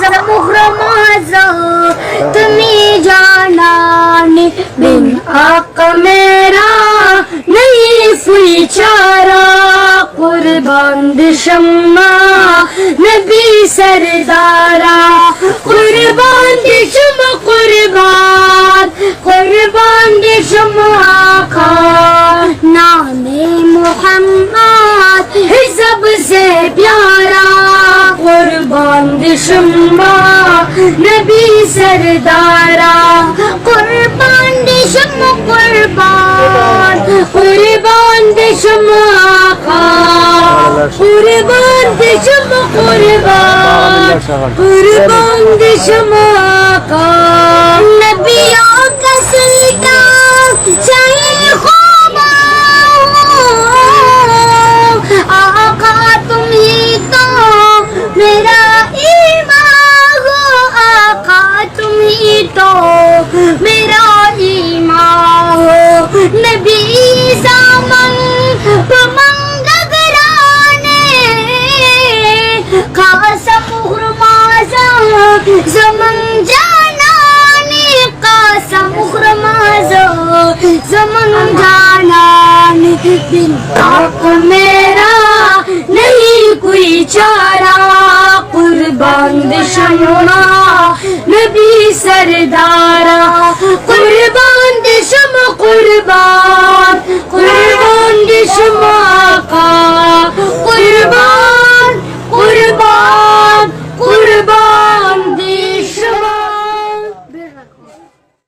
مغرمازا تمہیں جانان بن آقا میرا نہیں کوئی چارہ قربان دشمہ نبی سردارا قربان دشمہ قربان قربان دشمہ آقا نام محمد ہے سب سے پیارا قربان دشمہ نبی سردارا قربان دشمہ قربان قربان دشمہ آقا قربان دشمہ قربان قربان دشمہ آقا نبیوں کا سلطان چاہیے خوبا آقا تم ہی تو میرا ایمان ہو آقا تم ہی تو میرا ایمان ہو نبی زامن پمنگگرانے قاسم غرمازا زمن جانانی قاسم غرمازا زمن جانانی دل آق میرا نہیں کوئی چارہ قربان دشمہ نبی سردارا قربان دشمہ قربان